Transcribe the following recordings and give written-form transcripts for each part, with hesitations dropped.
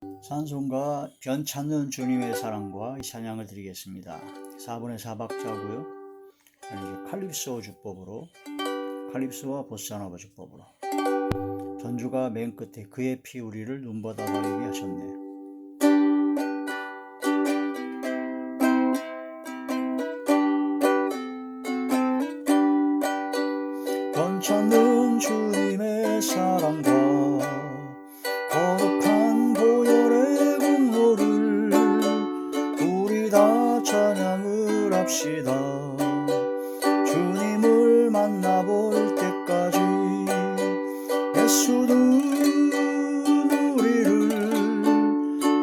찬송가 변찮는 주님의 사랑과 이 찬양을 드리겠습니다. 4분의 4박자고요. 칼립소 주법으로, 칼립소와 보사노바 주법으로. 전주가 맨 끝에 그의 피 우리를 눈보다 더이게 하셨네. 변찮는 주님의 사랑과 거룩한 보혈의 공로를 우리 다 찬양을 합시다. 주님을 만나볼 때까지 예수는 우리를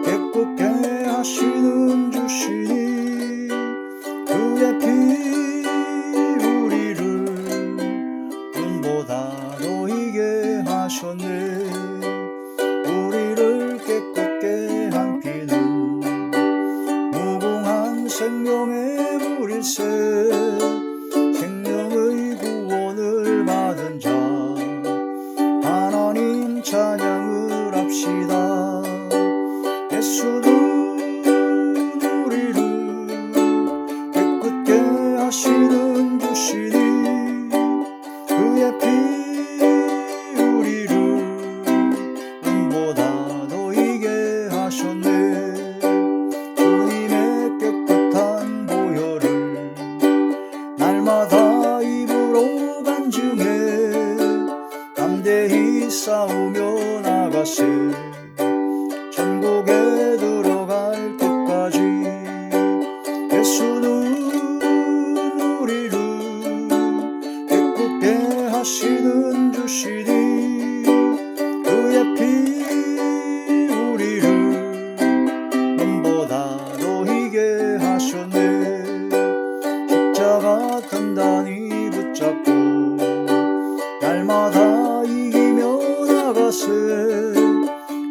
깨끗게 하시는 주시니 그의 피 우리를 눈보다 더이게 하셨네. 우리를 깨끗게 한 피는 무궁한 생명의 물일세. 생명의 구원을 받은 자 하나님 찬양을 합시다. 예수는 우리를 깨끗게 하시는 주시니 그의 피 우리를 눈보다 더이게 하셨네. 주님의 깨끗한 보혈을 날마다 입으로 간증해 담대히 싸우며 나가세. 천국에 들어갈 때까지 예수는 우리를 깨끗게 하시는 주시니 그의 피 우리를 눈보다 더이게 하셨네. 십자가 단단히 붙잡고 날마다 이기며 나가세.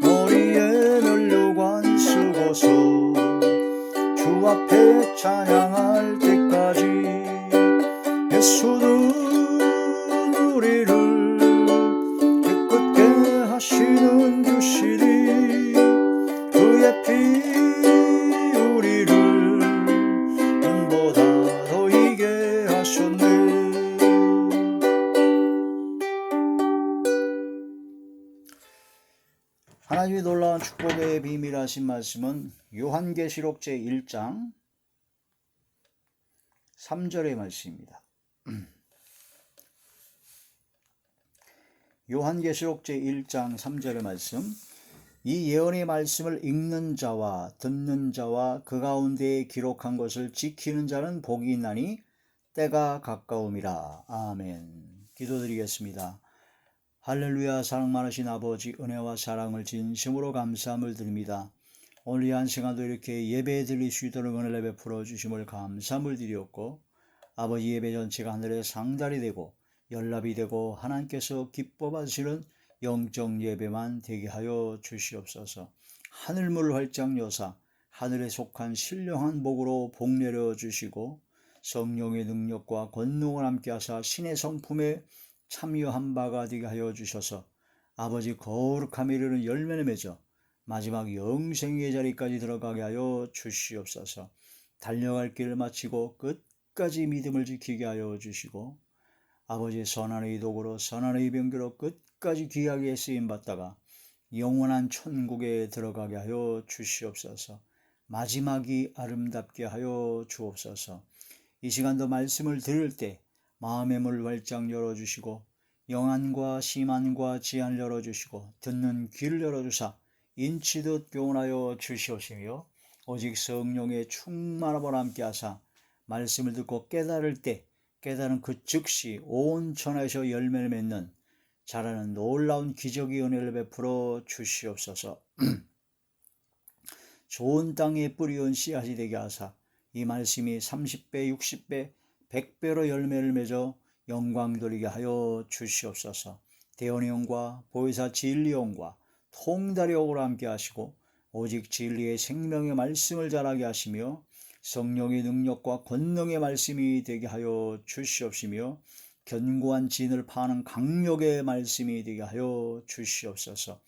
머리에 면류관 쓰고서 주 앞에 찬양할 때까지 예수는 우리를 깨끗게 하시는 주시니 그의 피 우리를 눈보다 더이게 하셨네. 하나님의 놀라운 축복의 비밀하신 말씀은 요한계시록 제1장 3절의 말씀입니다. 요한계시록 제1장 3절의 말씀. 이 예언의 말씀을 읽는 자와 듣는 자와 그 가운데에 기록한 것을 지키는 자는 복이 있나니 때가 가까움이라. 아멘. 기도드리겠습니다. 할렐루야. 사랑 많으신 아버지, 은혜와 사랑을 진심으로 감사함을 드립니다. 오늘 이 한 시간도 이렇게 예배 드릴 수 있도록 은혜를 베풀어 주심을 감사함을 드리었고, 아버지 예배 전체가 하늘의 상달이 되고 연락이 되고 하나님께서 기뻐 받으시는 영적 예배만 되게 하여 주시옵소서. 하늘문을 활짝 여사 하늘에 속한 신령한 복으로 복 내려 주시고 성령의 능력과 권능을 함께 하사 신의 성품에 참여한 바가 되게 하여 주셔서 아버지 거룩함에 이르는 열매를 맺어 마지막 영생의 자리까지 들어가게 하여 주시옵소서. 달려갈 길을 마치고 끝까지 믿음을 지키게 하여 주시고 아버지 선한의 도구로 선한의 병기로 끝까지 귀하게 쓰임받다가 영원한 천국에 들어가게 하여 주시옵소서. 마지막이 아름답게 하여 주옵소서. 이 시간도 말씀을 들을 때 마음의 문 활짝 열어주시고 영안과 심안과 지안을 열어주시고 듣는 귀를 열어주사 인치듯 교훈하여 주시옵시며 오직 성령의 충만함을 함께 하사 말씀을 듣고 깨달을 때 깨달은 그 즉시 온 천하에서 열매를 맺는 자라는 놀라운 기적의 은혜를 베풀어 주시옵소서. 좋은 땅에 뿌리온 씨앗이 되게 하사 이 말씀이 30배, 60배, 100배로 열매를 맺어 영광 돌리게 하여 주시옵소서. 대언의 영과 보혜사 진리의 영과 통달의 영으로 함께 하시고 오직 진리의 생명의 말씀을 자라게 하시며 성령의 능력과 권능의 말씀이 되게 하여 주시옵시며 견고한 진을 파는 강력의 말씀이 되게 하여 주시옵소서.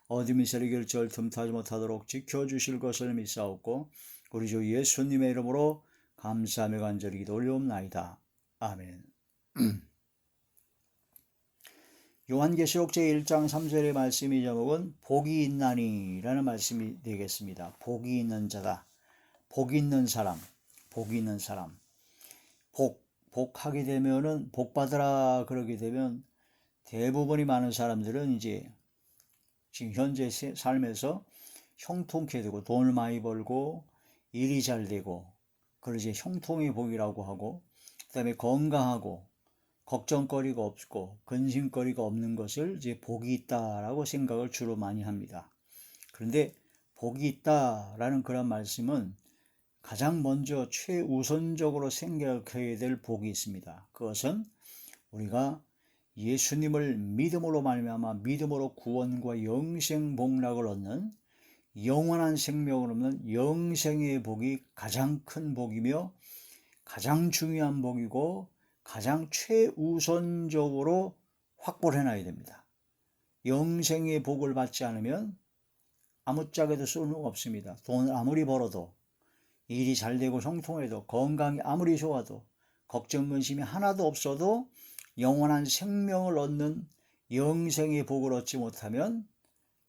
어둠이 세력을 절 틈타지 못하도록 지켜주실 것을 믿사옵고 우리 주 예수님의 이름으로 감사하며 간절히 기도 올려옵나이다. 아멘. 요한계시록 제1장 3절의 말씀이 제목은 복이 있나니 라는 말씀이 되겠습니다. 복이 있는 자다. 복 있는 사람. 복이 있는 사람. 복하게 되면은 복 받으라 그러게 되면 대부분이 많은 사람들은 이제 지금 현재 삶에서 형통케 되고 돈을 많이 벌고 일이 잘 되고 그걸 이제 형통의 복이라고 하고 그다음에 건강하고 걱정거리가 없고 근심거리가 없는 것을 이제 복이 있다라고 생각을 주로 많이 합니다. 그런데 복이 있다라는 그런 말씀은 가장 먼저 최우선적으로 생각해야 될 복이 있습니다. 그것은 우리가 예수님을 믿음으로 말미암아 믿음으로 구원과 영생 복락을 얻는 영원한 생명을 얻는 영생의 복이 가장 큰 복이며 가장 중요한 복이고 가장 최우선적으로 확보를 해놔야 됩니다. 영생의 복을 받지 않으면 아무짝에도 쓸모가 없습니다. 돈을 아무리 벌어도 일이 잘 되고 형통해도 건강이 아무리 좋아도 걱정 근심이 하나도 없어도 영원한 생명을 얻는 영생의 복을 얻지 못하면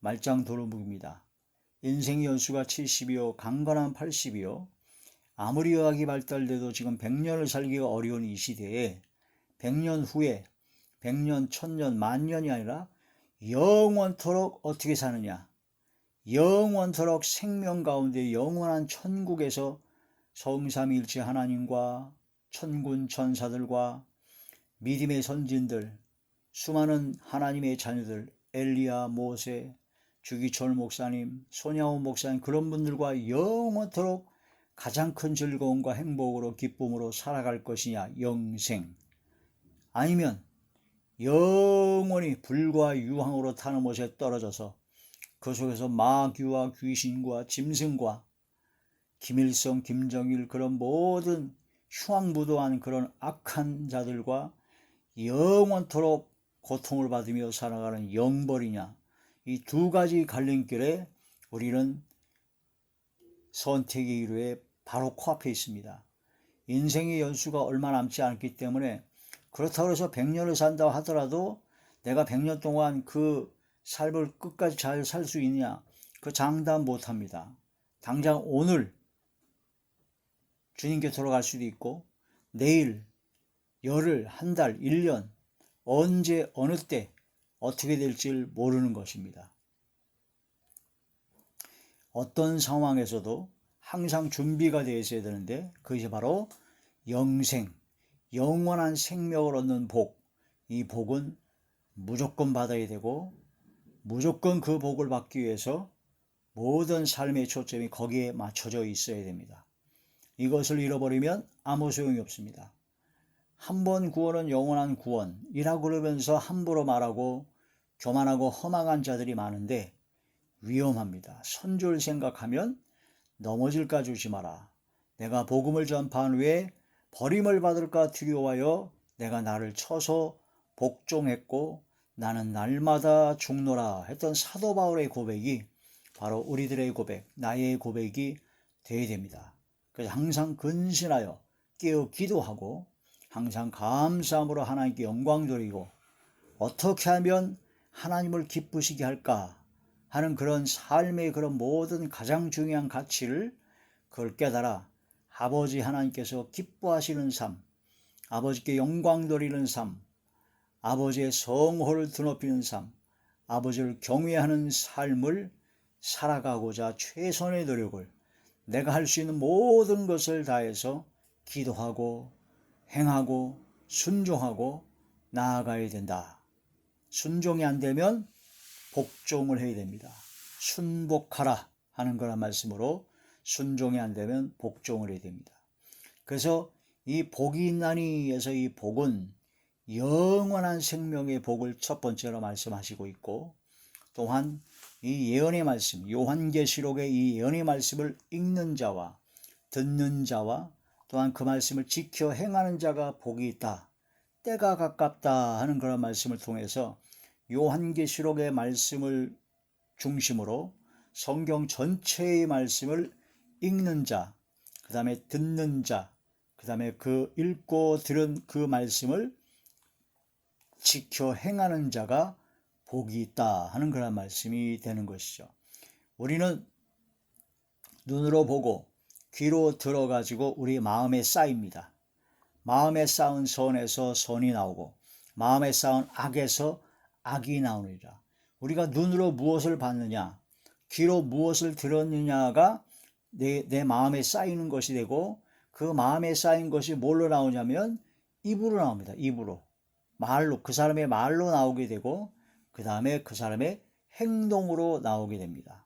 말짱 도루묵입니다. 인생의 연수가 70이요 강건한 80이요 아무리 의학이 발달돼도 지금 100년을 살기가 어려운 이 시대에 100년 후에 100년, 1000년, 만년이 아니라 영원토록 어떻게 사느냐. 영원토록 생명 가운데 영원한 천국에서 성삼위일체 하나님과 천군 천사들과 믿음의 선진들, 수많은 하나님의 자녀들, 엘리야, 모세, 주기철 목사님, 손양호 목사님 그런 분들과 영원토록 가장 큰 즐거움과 행복으로 기쁨으로 살아갈 것이냐 영생 아니면 영원히 불과 유황으로 타는 못에 떨어져서 그 속에서 마귀와 귀신과 짐승과 김일성, 김정일 그런 모든 흉악무도한 그런 악한 자들과 영원토록 고통을 받으며 살아가는 영벌이냐 이 두 가지 갈림길에 우리는 선택의 기로에 바로 코앞에 있습니다. 인생의 연수가 얼마 남지 않기 때문에 그렇다고 해서 100년을 산다고 하더라도 내가 100년 동안 그 삶을 끝까지 잘 살 수 있냐 그 장담 못합니다. 당장 오늘 주님께 돌아갈 수도 있고 내일, 열흘, 한 달, 1년 언제 어느 때 어떻게 될지 모르는 것입니다. 어떤 상황에서도 항상 준비가 되어 있어야 되는데 그것이 바로 영생, 영원한 생명을 얻는 복. 이 복은 무조건 받아야 되고 무조건 그 복을 받기 위해서 모든 삶의 초점이 거기에 맞춰져 있어야 됩니다. 이것을 잃어버리면 아무 소용이 없습니다. 한 번 구원은 영원한 구원이라고 그러면서 함부로 말하고 교만하고 험악한 자들이 많은데 위험합니다. 선조를 생각하면 넘어질까 조심하라. 내가 복음을 전파한 후에 버림을 받을까 두려워하여 내가 나를 쳐서 복종했고 나는 날마다 죽노라 했던 사도 바울의 고백이 바로 우리들의 고백, 나의 고백이 되어야 됩니다. 그래서 항상 근신하여 깨어 기도하고 항상 감사함으로 하나님께 영광 돌리고 어떻게 하면 하나님을 기쁘시게 할까 하는 그런 삶의 그런 모든 가장 중요한 가치를 그걸 깨달아 아버지 하나님께서 기뻐하시는 삶, 아버지께 영광 돌리는 삶, 아버지의 성호를 드높이는 삶, 아버지를 경외하는 삶을 살아가고자 최선의 노력을 내가 할 수 있는 모든 것을 다해서 기도하고 행하고 순종하고 나아가야 된다. 순종이 안 되면 복종을 해야 됩니다. 순복하라 하는 거란 말씀으로 순종이 안 되면 복종을 해야 됩니다. 그래서 이 복이 있나니에서 이 복은 영원한 생명의 복을 첫 번째로 말씀하시고 있고 또한 이 예언의 말씀, 요한계시록의 이 예언의 말씀을 읽는 자와 듣는 자와 또한 그 말씀을 지켜 행하는 자가 복이 있다. 때가 가깝다 하는 그런 말씀을 통해서 요한계시록의 말씀을 중심으로 성경 전체의 말씀을 읽는 자, 그 다음에 듣는 자, 그 다음에 그 읽고 들은 그 말씀을 지켜 행하는 자가 복이 있다 하는 그런 말씀이 되는 것이죠. 우리는 눈으로 보고 귀로 들어가지고 우리 마음에 쌓입니다. 마음에 쌓은 선에서 선이 나오고 마음에 쌓은 악에서 악이 나오느니라. 우리가 눈으로 무엇을 봤느냐, 귀로 무엇을 들었느냐가 내 마음에 쌓이는 것이 되고, 그 마음에 쌓인 것이 뭘로 나오냐면 입으로 나옵니다. 입으로. 말로, 그 사람의 말로 나오게 되고, 그 다음에 그 사람의 행동으로 나오게 됩니다.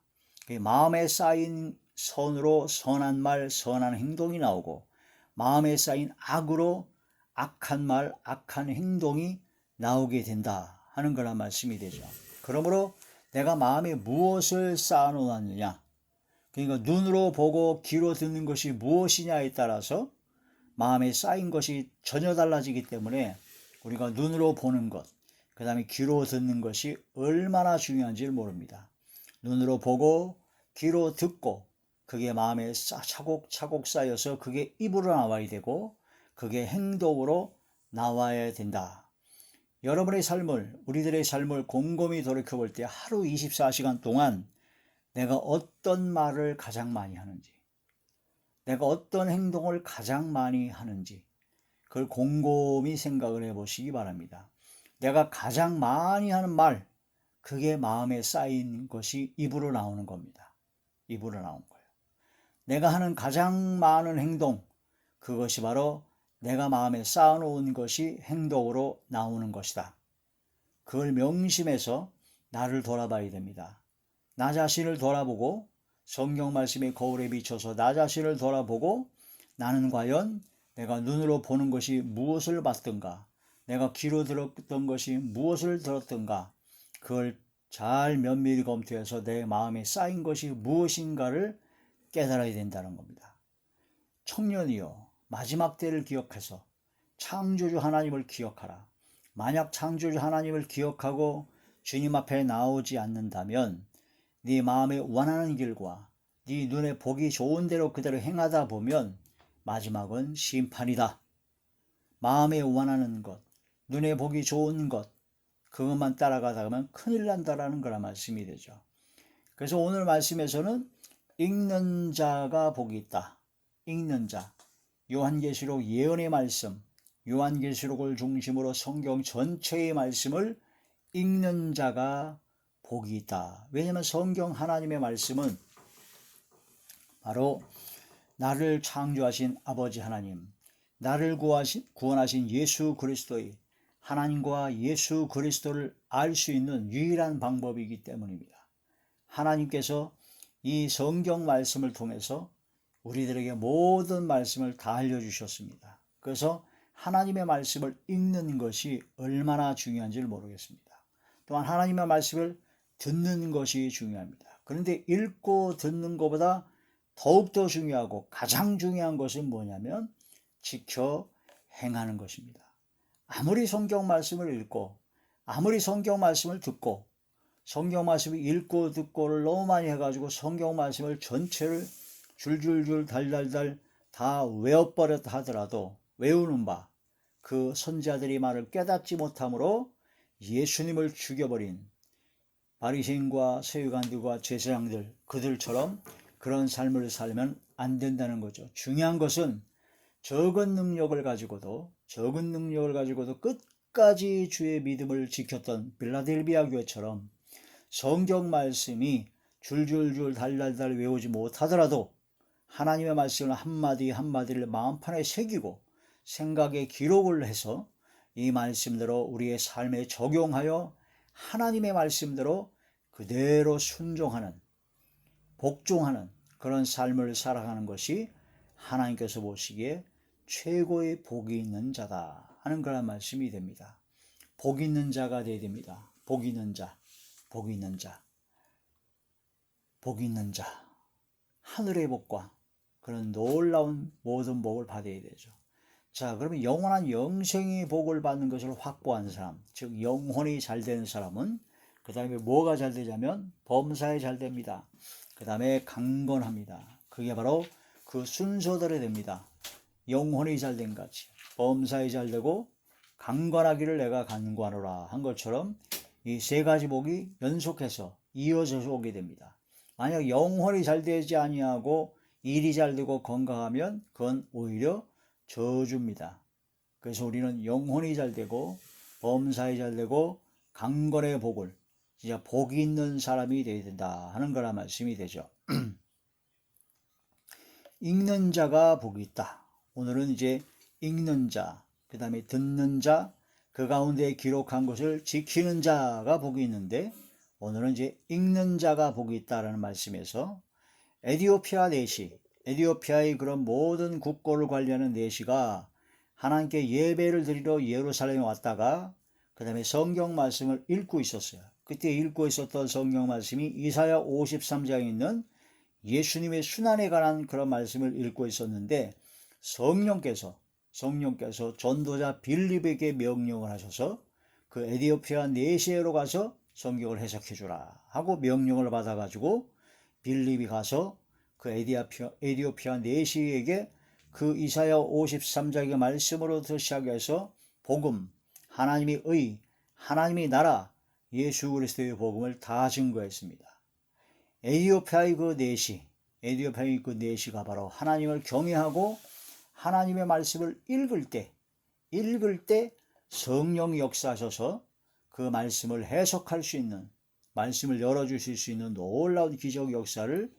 마음에 쌓인 선으로 선한 말, 선한 행동이 나오고, 마음에 쌓인 악으로 악한 말, 악한 행동이 나오게 된다 하는 그런 말씀이 되죠. 그러므로 내가 마음에 무엇을 쌓아놓았느냐, 그러니까 눈으로 보고 귀로 듣는 것이 무엇이냐에 따라서 마음에 쌓인 것이 전혀 달라지기 때문에 우리가 눈으로 보는 것, 그 다음에 귀로 듣는 것이 얼마나 중요한지를 모릅니다. 눈으로 보고 귀로 듣고 그게 마음에 차곡차곡 쌓여서 그게 입으로 나와야 되고 그게 행동으로 나와야 된다. 여러분의 삶을, 우리들의 삶을 곰곰이 돌이켜볼 때 하루 24시간 동안 내가 어떤 말을 가장 많이 하는지, 내가 어떤 행동을 가장 많이 하는지 그걸 곰곰이 생각을 해보시기 바랍니다. 내가 가장 많이 하는 말, 그게 마음에 쌓인 것이 입으로 나오는 겁니다. 입으로 나온 거예요. 내가 하는 가장 많은 행동, 그것이 바로 내가 마음에 쌓아놓은 것이 행동으로 나오는 것이다. 그걸 명심해서 나를 돌아봐야 됩니다. 나 자신을 돌아보고 성경 말씀의 거울에 비춰서 나 자신을 돌아보고 나는 과연 내가 눈으로 보는 것이 무엇을 봤던가, 내가 귀로 들었던 것이 무엇을 들었던가, 그걸 잘 면밀히 검토해서 내 마음에 쌓인 것이 무엇인가를 깨달아야 된다는 겁니다. 청년이여, 마지막 때를 기억해서 창조주 하나님을 기억하라. 만약 창조주 하나님을 기억하고 주님 앞에 나오지 않는다면 네 마음에 원하는 길과 네 눈에 보기 좋은 대로 그대로 행하다 보면 마지막은 심판이다. 마음에 원하는 것, 눈에 보기 좋은 것, 그것만 따라가다 보면 큰일 난다라는 거라 말씀이 되죠. 그래서 오늘 말씀에서는 읽는 자가 복이 있다. 읽는 자. 요한계시록 예언의 말씀, 요한계시록을 중심으로 성경 전체의 말씀을 읽는 자가 복이 있다. 왜냐하면 성경 하나님의 말씀은 바로 나를 창조하신 아버지 하나님, 나를 구원하신 예수 그리스도의, 하나님과 예수 그리스도를 알 수 있는 유일한 방법이기 때문입니다. 하나님께서 이 성경 말씀을 통해서 우리들에게 모든 말씀을 다 알려주셨습니다. 그래서 하나님의 말씀을 읽는 것이 얼마나 중요한지를 모르겠습니다. 또한 하나님의 말씀을 듣는 것이 중요합니다. 그런데 읽고 듣는 것보다 더욱더 중요하고 가장 중요한 것은 뭐냐면 지켜 행하는 것입니다. 아무리 성경 말씀을 읽고 아무리 성경 말씀을 듣고 성경 말씀을 읽고 듣고를 너무 많이 해가지고 성경 말씀을 전체를 줄줄줄 달달달 다 외워버렸다 하더라도 외우는 바 그 선지자들이 말을 깨닫지 못함으로 예수님을 죽여버린 바리새인과 서기관들과 제사장들 그들처럼 그런 삶을 살면 안 된다는 거죠. 중요한 것은 적은 능력을 가지고도 끝까지 주의 믿음을 지켰던 빌라델비아 교회처럼 성경 말씀이 줄줄줄 달달달 외우지 못하더라도 하나님의 말씀을 한마디 한마디를 마음판에 새기고 생각에 기록을 해서 이 말씀대로 우리의 삶에 적용하여 하나님의 말씀대로 그대로 순종하는, 복종하는 그런 삶을 살아가는 것이 하나님께서 보시기에 최고의 복이 있는 자다 하는 그런 말씀이 됩니다. 복 있는 자가 되어야 됩니다. 복 있는 자, 복 있는 자, 복 있는 자. 하늘의 복과 그런 놀라운 모든 복을 받아야 되죠. 자, 그러면 영원한 영생의 복을 받는 것을 확보한 사람, 즉 영혼이 잘 되는 사람은 그 다음에 뭐가 잘 되냐면 범사에 잘 됩니다. 그 다음에 강건합니다. 그게 바로 그 순서대로 됩니다. 영혼이 잘 된 같이 범사에 잘 되고 강건하기를 내가 간구하노라 한 것처럼 이 세 가지 복이 연속해서 이어져서 오게 됩니다. 만약 영혼이 잘 되지 아니하고 일이 잘 되고 건강하면 그건 오히려 저주입니다. 그래서 우리는 영혼이 잘 되고 범사에 잘 되고 강건의 복을 진짜 복이 있는 사람이 되어야 된다 하는 거라 말씀이 되죠. 읽는 자가 복이 있다. 오늘은 이제 읽는 자, 그 다음에 듣는 자, 그 가운데 기록한 것을 지키는 자가 복이 있는데 오늘은 이제 읽는 자가 복이 있다라는 말씀에서 에디오피아 내시, 에디오피아의 그런 모든 국고를 관리하는 내시가 하나님께 예배를 드리러 예루살렘에 왔다가 그 다음에 성경 말씀을 읽고 있었어요. 그때 읽고 있었던 성경 말씀이 이사야 53장에 있는 예수님의 순환에 관한 그런 말씀을 읽고 있었는데 성령께서 전도자 빌립에게 명령을 하셔서 그 에디오피아 내시에로 가서 성경을 해석해 주라 하고 명령을 받아가지고 빌립이 가서 그 에디오피아 내시에게 그 이사야 53장의 말씀으로부터 시작해서 복음, 하나님의 의, 하나님의 나라, 예수 그리스도의 복음을 다 증거했습니다. 에디오피아의 그 내시가 바로 하나님을 경외하고 하나님의 말씀을 읽을 때 성령이 역사하셔서 그 말씀을 해석할 수 있는, 말씀을 열어주실 수 있는 놀라운 기적 역사를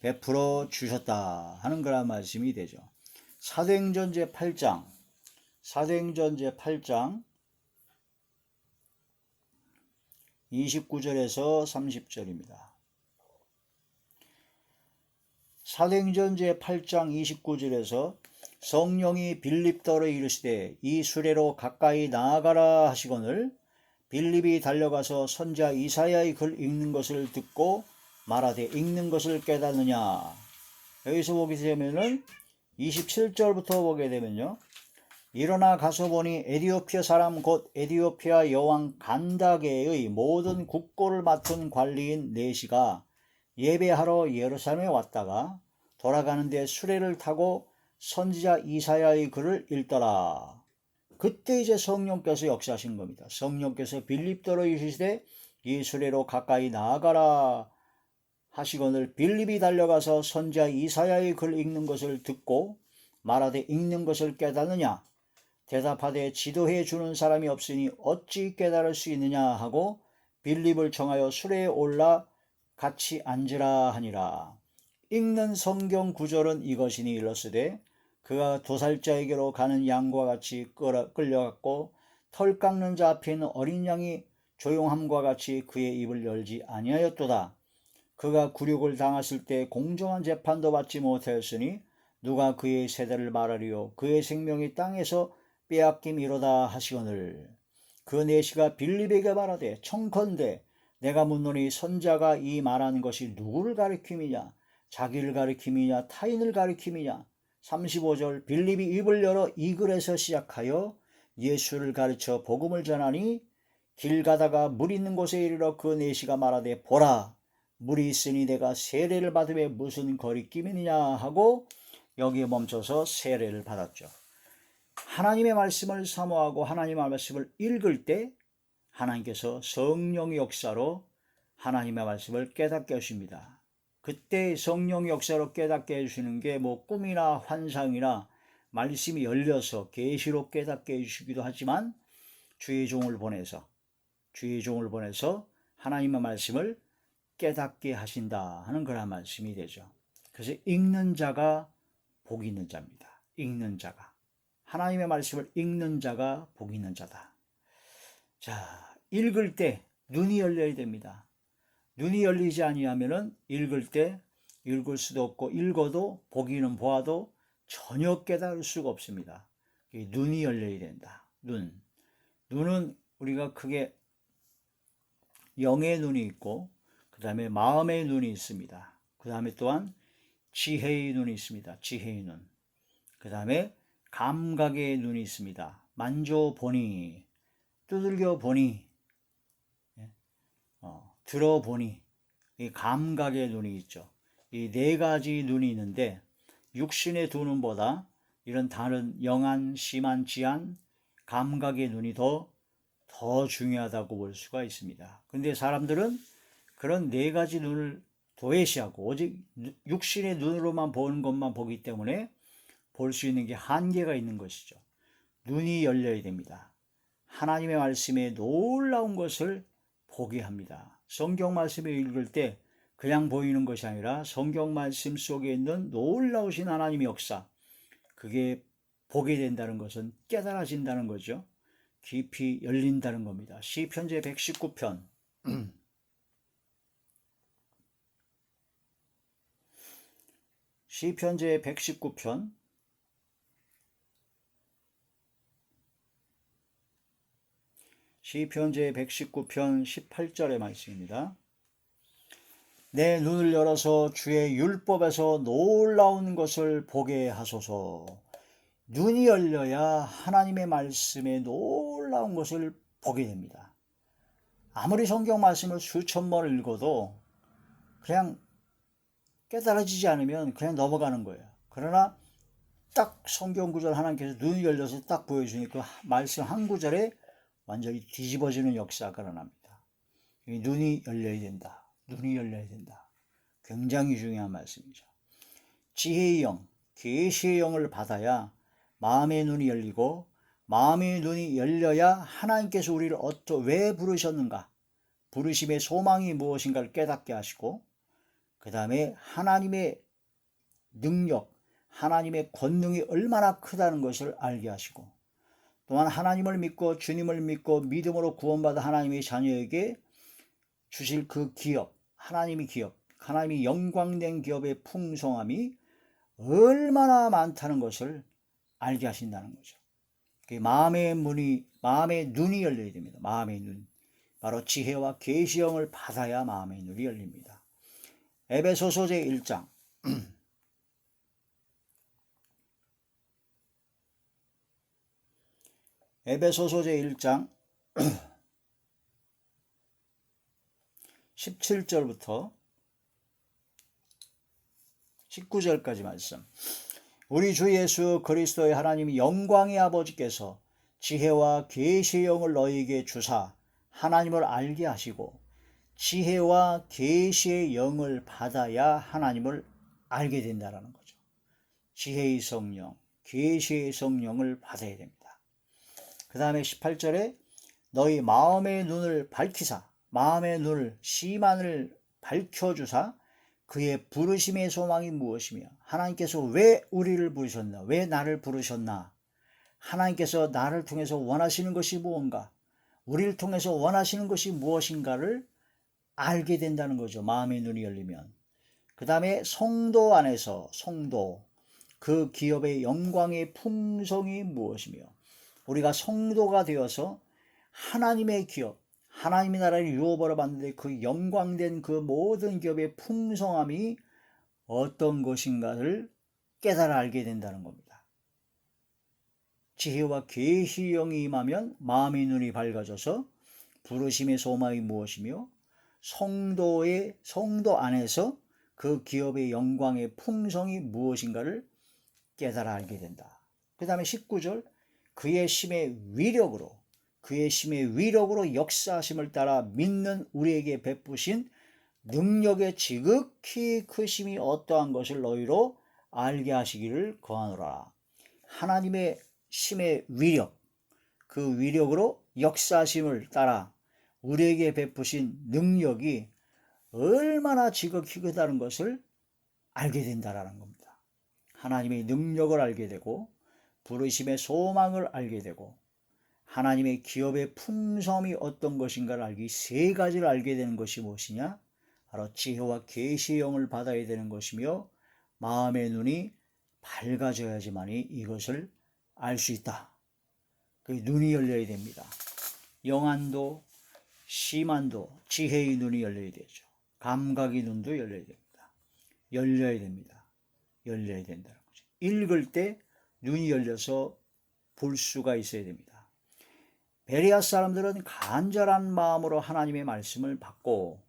베풀어 주셨다 하는 그런 말씀이 되죠. 사도행전 제8장 29절에서 30절입니다. 사도행전 제8장 29절에서 성령이 빌립더러 이르시되 이 수레로 가까이 나아가라 하시거늘 빌립이 달려가서 선지자 이사야의 글 읽는 것을 듣고 말하되 읽는 것을 깨닫느냐. 여기서 보게 되면은 27절부터 보게 되면요. 일어나 가서 보니 에디오피아 사람 곧 에디오피아 여왕 간다게의 모든 국고를 맡은 관리인 네시가 예배하러 예루살렘에 왔다가 돌아가는데 수레를 타고 선지자 이사야의 글을 읽더라. 그때 이제 성령께서 역사하신 겁니다. 성령께서 빌립더러 이르시되 이 수레로 가까이 나아가라 하시거늘 빌립이 달려가서 선지자 이사야의 글 읽는 것을 듣고 말하되 읽는 것을 깨닫느냐. 대답하되 지도해 주는 사람이 없으니 어찌 깨달을 수 있느냐 하고 빌립을 청하여 수레에 올라 같이 앉으라 하니라. 읽는 성경 구절은 이것이니 일렀으되 그가 도살자에게로 가는 양과 같이 끌려갔고 털 깎는 자 앞에 있는 어린 양이 조용함과 같이 그의 입을 열지 아니하였도다. 그가 굴욕을 당했을 때 공정한 재판도 받지 못하였으니 누가 그의 세대를 말하리요. 그의 생명이 땅에서 빼앗김이로다 하시거늘 그 내시가 빌립에게 말하되 청컨대 내가 묻노니 선자가 이 말하는 것이 누구를 가리킴이냐 자기를 가리킴이냐 타인을 가리킴이냐. 35절 빌립이 입을 열어 이 글에서 시작하여 예수를 가르쳐 복음을 전하니 길 가다가 물 있는 곳에 이르러 그 내시가 말하되 보라 물이 있으니 내가 세례를 받음에 무슨 거리낌이냐 하고 여기에 멈춰서 세례를 받았죠. 하나님의 말씀을 사모하고 하나님의 말씀을 읽을 때 하나님께서 성령의 역사로 하나님의 말씀을 깨닫게 하십니다. 그때 성령 역사로 깨닫게 해주시는 게 뭐 꿈이나 환상이나 말씀이 열려서 계시로 깨닫게 해주시기도 하지만 주의 종을 보내서 하나님의 말씀을 깨닫게 하신다 하는 그런 말씀이 되죠. 그래서 읽는 자가 복이 있는 자입니다. 읽는 자가 하나님의 말씀을 읽는 자가 복이 있는 자다. 자, 읽을 때 눈이 열려야 됩니다. 눈이 열리지 아니하면은 읽을 때 읽을 수도 없고 읽어도 보기는 보아도 전혀 깨달을 수가 없습니다. 눈이 열려야 된다. 눈은 우리가 크게 영의 눈이 있고 그 다음에 마음의 눈이 있습니다. 그 다음에 또한 지혜의 눈이 있습니다. 지혜의 눈. 그 다음에 감각의 눈이 있습니다. 만져보니 두들겨 보니 들어보니 이 감각의 눈이 있죠. 이 네 가지 눈이 있는데 육신의 두 눈보다 이런 다른 영안, 심안, 지안, 감각의 눈이 더 중요하다고 볼 수가 있습니다. 근데 사람들은 그런 네 가지 눈을 도외시하고 오직 육신의 눈으로만 보는 것만 보기 때문에 볼 수 있는 게 한계가 있는 것이죠. 눈이 열려야 됩니다. 하나님의 말씀에 놀라운 것을 보게 합니다. 성경 말씀을 읽을 때 그냥 보이는 것이 아니라 성경 말씀 속에 있는 놀라우신 하나님의 역사, 그게 보게 된다는 것은 깨달아진다는 거죠. 깊이 열린다는 겁니다. 시편제 119편 시편제 119편 18절의 말씀입니다. 내 눈을 열어서 주의 율법에서 놀라운 것을 보게 하소서. 눈이 열려야 하나님의 말씀에 놀라운 것을 보게 됩니다. 아무리 성경 말씀을 수천 번 읽어도 그냥 깨달아지지 않으면 그냥 넘어가는 거예요. 그러나 딱 성경 구절 하나님께서 눈이 열려서 딱 보여주니 그 말씀 한 구절에 완전히 뒤집어지는 역사가 일어납니다. 눈이 열려야 된다. 눈이 열려야 된다. 굉장히 중요한 말씀이죠. 지혜의 영, 계시의 영을 받아야 마음의 눈이 열리고, 마음의 눈이 열려야 하나님께서 우리를 왜 부르셨는가, 부르심의 소망이 무엇인가를 깨닫게 하시고, 그 다음에 하나님의 능력, 하나님의 권능이 얼마나 크다는 것을 알게 하시고, 또한 하나님을 믿고 주님을 믿고 믿음으로 구원받은 하나님의 자녀에게 주실 그 기업, 하나님의 기업, 하나님이 영광된 기업의 풍성함이 얼마나 많다는 것을 알게 하신다는 거죠. 마음의 눈이 열려야 됩니다. 마음의 눈. 바로 지혜와 계시형을 받아야 마음의 눈이 열립니다. 에베소서 제1장 에베소서 제1장 17절부터 19절까지 말씀. 우리 주 예수 그리스도의 하나님 영광의 아버지께서 지혜와 계시의 영을 너희에게 주사 하나님을 알게 하시고, 지혜와 계시의 영을 받아야 하나님을 알게 된다는 거죠. 지혜의 성령, 계시의 성령을 받아야 됩니다. 그 다음에 18절에 너희 마음의 눈을 밝히사, 마음의 눈을, 시만을 밝혀주사 그의 부르심의 소망이 무엇이며, 하나님께서 왜 우리를 부르셨나, 왜 나를 부르셨나, 하나님께서 나를 통해서 원하시는 것이 무언가, 우리를 통해서 원하시는 것이 무엇인가를 알게 된다는 거죠. 마음의 눈이 열리면. 그 다음에 성도 안에서, 그 기업의 영광의 풍성이 무엇이며, 우리가 성도가 되어서 하나님의 기업, 하나님의 나라를 유업으로 받는데 그 영광된 그 모든 기업의 풍성함이 어떤 것인가를 깨달아 알게 된다는 겁니다. 지혜와 계시의 영이 임하면 마음의 눈이 밝아져서 부르심의 소망이 무엇이며, 성도 안에서 그 기업의 영광의 풍성이 무엇인가를 깨달아 알게 된다. 그 다음에 19절, 그의 심의 위력으로 역사하심을 따라 믿는 우리에게 베푸신 능력의 지극히 크심이 어떠한 것을 너희로 알게 하시기를 거하노라. 하나님의 심의 위력, 그 위력으로 역사하심을 따라 우리에게 베푸신 능력이 얼마나 지극히 크다는 것을 알게 된다는 겁니다. 하나님의 능력을 알게 되고, 부르심의 소망을 알게 되고, 하나님의 기업의 풍성이 어떤 것인가를 알기, 세 가지를 알게 되는 것이 무엇이냐? 바로 지혜와 계시의 영을 받아야 되는 것이며, 마음의 눈이 밝아져야지만이 이것을 알 수 있다. 그 눈이 열려야 됩니다. 영안도 심안도 지혜의 눈이 열려야 되죠. 감각의 눈도 열려야 됩니다. 열려야 된다는 거죠. 읽을 때 눈이 열려서 볼 수가 있어야 됩니다. 베레아 사람들은 간절한 마음으로 하나님의 말씀을 받고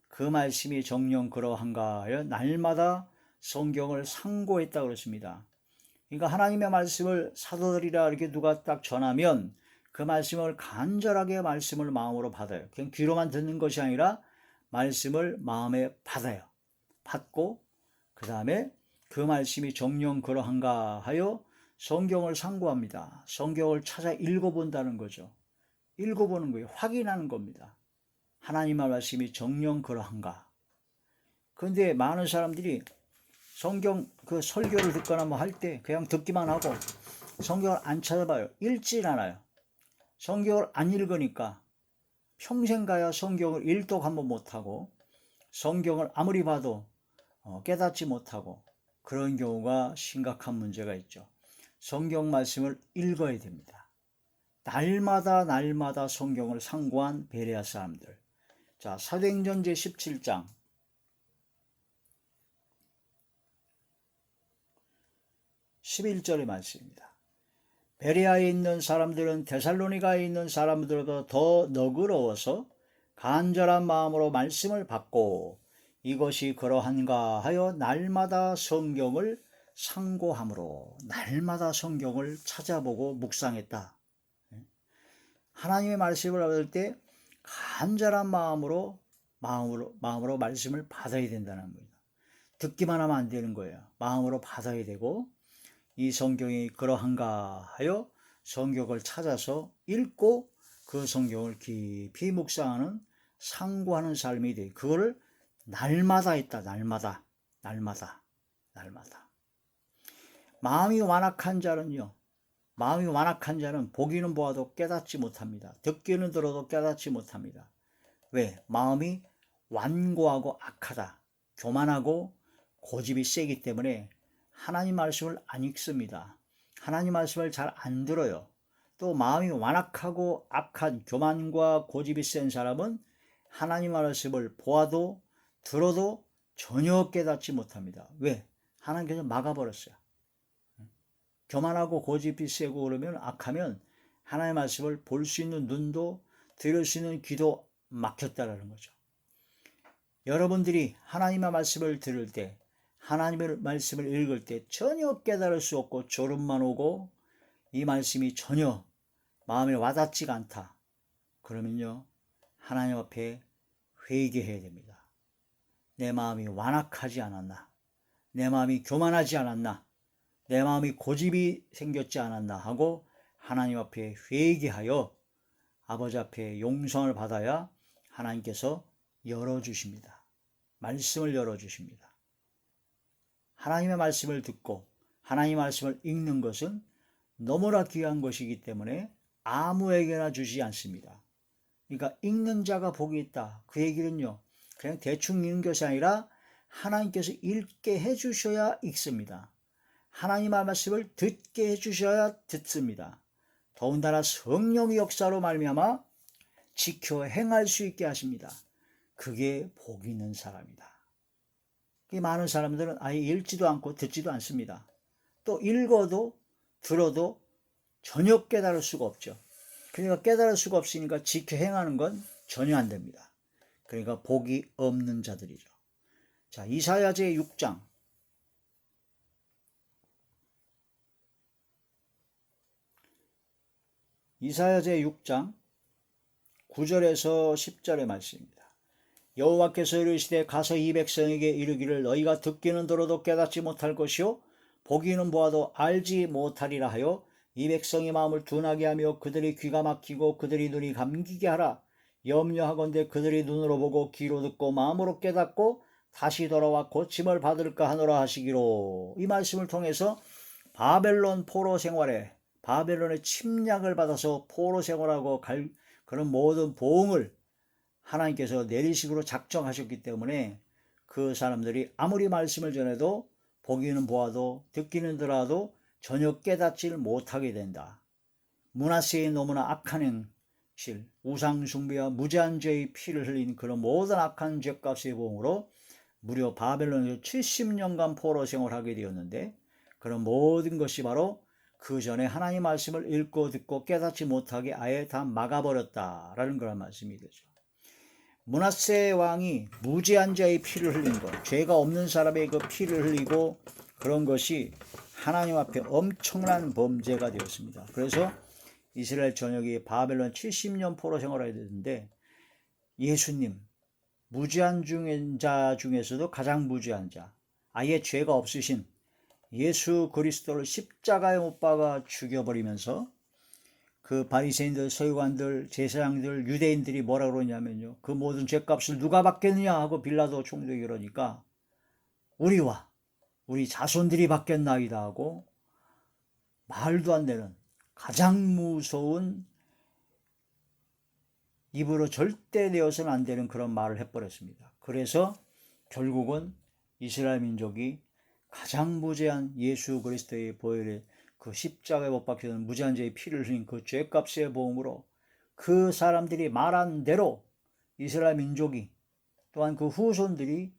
그 말씀이 정녕 그러한가 하여 날마다 성경을 상고했다 그렇습니다. 그러니까 하나님의 말씀을 사도들이라 이렇게 누가 딱 전하면 그 말씀을 간절하게 말씀을 마음으로 받아요. 그냥 귀로만 듣는 것이 아니라 말씀을 마음에 받아요. 받고 그 다음에 그 말씀이 정녕 그러한가 하여 성경을 상고합니다. 성경을 찾아 읽어본다는 거죠. 읽어보는 거예요. 확인하는 겁니다. 하나님의 말씀이 정녕 그러한가. 그런데 많은 사람들이 성경 그 설교를 듣거나 뭐 할 때 그냥 듣기만 하고 성경을 안 찾아봐요. 읽질 않아요. 성경을 안 읽으니까 평생 가야 성경을 일독 한번 못하고 성경을 아무리 봐도 깨닫지 못하고 그런 경우가 심각한 문제가 있죠. 성경 말씀을 읽어야 됩니다. 날마다 성경을 상고한 베레아 사람들. 자, 사도행전 제17장 11절의 말씀입니다. 베레아에 있는 사람들은 데살로니가에 있는 사람들보다 더 너그러워서 간절한 마음으로 말씀을 받고 이것이 그러한가 하여 날마다 성경을 상고함으로 날마다 성경을 찾아보고 묵상했다. 하나님의 말씀을 받을 때 간절한 마음으로 말씀을 받아야 된다는 겁니다. 듣기만 하면 안 되는 거예요. 마음으로 받아야 되고 이 성경이 그러한가 하여 성경을 찾아서 읽고 그 성경을 깊이 묵상하는 상고하는 삶이 돼. 그거를 날마다 했다. 날마다. 마음이 완악한 자는 보기는 보아도 깨닫지 못합니다. 듣기는 들어도 깨닫지 못합니다. 왜? 마음이 완고하고 악하다. 교만하고 고집이 세기 때문에 하나님 말씀을 안 읽습니다. 하나님 말씀을 잘 안 들어요. 또 마음이 완악하고 악한 교만과 고집이 센 사람은 하나님 말씀을 보아도 들어도 전혀 깨닫지 못합니다. 왜? 하나님께서 막아버렸어요. 교만하고 고집이 세고 그러면 악하면 하나님의 말씀을 볼 수 있는 눈도 들을 수 있는 귀도 막혔다라는 거죠. 여러분들이 하나님의 말씀을 들을 때 하나님의 말씀을 읽을 때 전혀 깨달을 수 없고 졸음만 오고 이 말씀이 전혀 마음에 와닿지가 않다. 그러면요 하나님 앞에 회개해야 됩니다. 내 마음이 완악하지 않았나? 내 마음이 교만하지 않았나? 내 마음이 고집이 생겼지 않았나 하고 하나님 앞에 회개하여 아버지 앞에 용서를 받아야 하나님께서 열어주십니다. 말씀을 열어주십니다. 하나님의 말씀을 듣고 하나님의 말씀을 읽는 것은 너무나 귀한 것이기 때문에 아무에게나 주지 않습니다. 그러니까 읽는 자가 복이 있다. 그 얘기는요 그냥 대충 읽는 것이 아니라 하나님께서 읽게 해주셔야 읽습니다. 하나님의 말씀을 듣게 해주셔야 듣습니다. 더군다나 성령의 역사로 말미암아 지켜 행할 수 있게 하십니다. 그게 복 있는 사람이다. 많은 사람들은 아예 읽지도 않고 듣지도 않습니다. 또 읽어도 들어도 전혀 깨달을 수가 없죠. 그러니까 깨달을 수가 없으니까 지켜 행하는 건 전혀 안 됩니다. 그러니까 복이 없는 자들이죠. 자, 이사야 제6장 이사야 제6장 9절에서 10절의 말씀입니다. 여호와께서 이르시되 가서 이 백성에게 이르기를 너희가 듣기는 들어도 깨닫지 못할 것이요 보기는 보아도 알지 못하리라 하여 이 백성의 마음을 둔하게 하며 그들의 귀가 막히고 그들의 눈이 감기게 하라. 염려하건대 그들이 눈으로 보고 귀로 듣고 마음으로 깨닫고 다시 돌아와 고침을 받을까 하노라 하시기로. 이 말씀을 통해서 바벨론 포로 생활에 바벨론의 침략을 받아서 포로 생활하고 그런 모든 보응을 하나님께서 내리시기로 작정하셨기 때문에 그 사람들이 아무리 말씀을 전해도 보기는 보아도 듣기는 들어도 전혀 깨닫지를 못하게 된다. 므낫세의 너무나 악한 행실, 우상숭배와 무제한 죄의 피를 흘린 그런 모든 악한 죄값의 보응으로 무려 바벨론에서 70년간 포로 생활하게 되었는데 그런 모든 것이 바로 그 전에 하나님 말씀을 읽고 듣고 깨닫지 못하게 아예 다 막아버렸다라는 그런 말씀이 되죠. 므낫세 왕이 무죄한 자의 피를 흘린 것, 죄가 없는 사람의 그 피를 흘리고 그런 것이 하나님 앞에 엄청난 범죄가 되었습니다. 그래서 이스라엘 전역이 바벨론 70년 포로 생활하게 되는데, 예수님, 무죄한 자 중에서도 가장 무죄한 자, 아예 죄가 없으신 예수 그리스도를 십자가에 못 박아 죽여버리면서 그 바리새인들, 서기관들, 제사장들, 유대인들이 뭐라 그러냐면요, 그 모든 죄값을 누가 받겠느냐 하고 빌라도 총독이 그러니까 우리와 우리 자손들이 받겠나이다 하고 말도 안 되는 가장 무서운, 입으로 절대 내어서는 안 되는 그런 말을 해버렸습니다. 그래서 결국은 이스라엘 민족이 가장 무죄한 예수 그리스도의 보혈에 그 십자가에 못 박혀진 무죄한 자의 피를 흘린 그 죄값의 보응으로 그 사람들이 말한 대로 이스라엘 민족이 또한 그 후손들이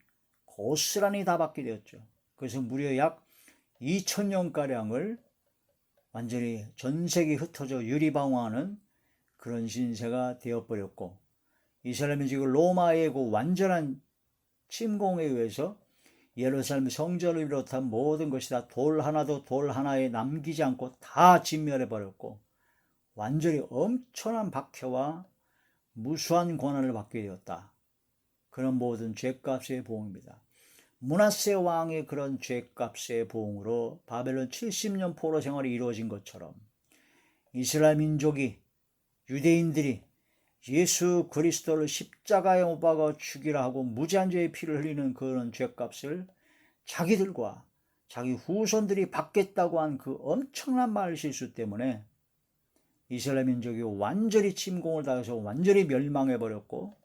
고스란히 다 받게 되었죠. 그래서 무려 약 2000년가량을 완전히 전 세계에 흩어져 유리방황하는 그런 신세가 되어버렸고, 이스라엘 민족이 로마의 그 완전한 침공에 의해서 예루살렘 성전을 비롯한 모든 것이 다 돌 하나도 돌 하나에 남기지 않고 다 진멸해버렸고 완전히 엄청난 박해와 무수한 고난을 받게 되었다. 그런 모든 죄값의 보응입니다. 므낫세 왕의 그런 죄값의 보응으로 바벨론 70년 포로 생활이 이루어진 것처럼 이스라엘 민족이, 유대인들이 예수 그리스도를 십자가에 못 박아 죽이라 하고 무죄한 자의 피를 흘리는 그런 죄값을 자기들과 자기 후손들이 받겠다고 한 그 엄청난 말 실수 때문에 이스라엘 민족이 완전히 침공을 당해서 완전히 멸망해버렸고,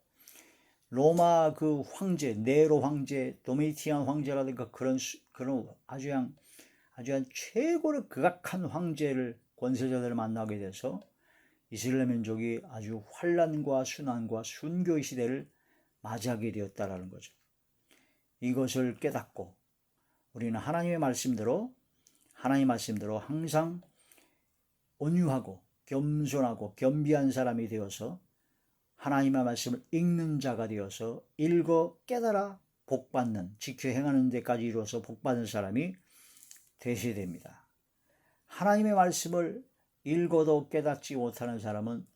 로마 그 황제, 네로 황제, 도미티안 황제라든가 그런 아주 최고로 극악한 황제를, 권세자들을 만나게 돼서 이스라엘 민족이 아주 환난과 순환과 순교의 시대를 맞이하게 되었다라는 거죠. 이것을 깨닫고 우리는 하나님 말씀대로 항상 온유하고 겸손하고 겸비한 사람이 되어서 하나님의 말씀을 읽는 자가 되어서 읽어 깨달아 복받는, 지켜 행하는 데까지 이루어서 복받는 사람이 되셔야 됩니다. 하나님의 말씀을 읽어도 깨닫지 못하는 사람은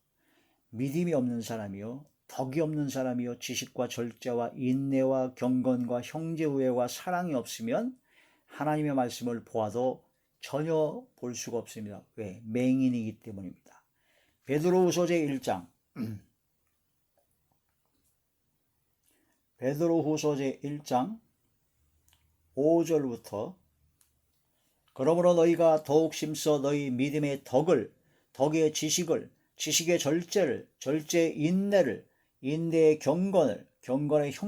믿음이 없는 사람이요, 덕이 없는 사람이요, 지식과 절제와 인내와 경건과 형제우애와 사랑이 없으면 하나님의 말씀을 보아도 전혀 볼 수가 없습니다. 왜? 맹인이기 때문입니다. 베드로후서 제1장 베드로후서 제1장 5절부터 그러므로 너희가 더욱 심써 너희 믿음의 덕을, 덕의 지식을, 지식의 절제를, 절제의 인내를, 인내의 경건을, 경건의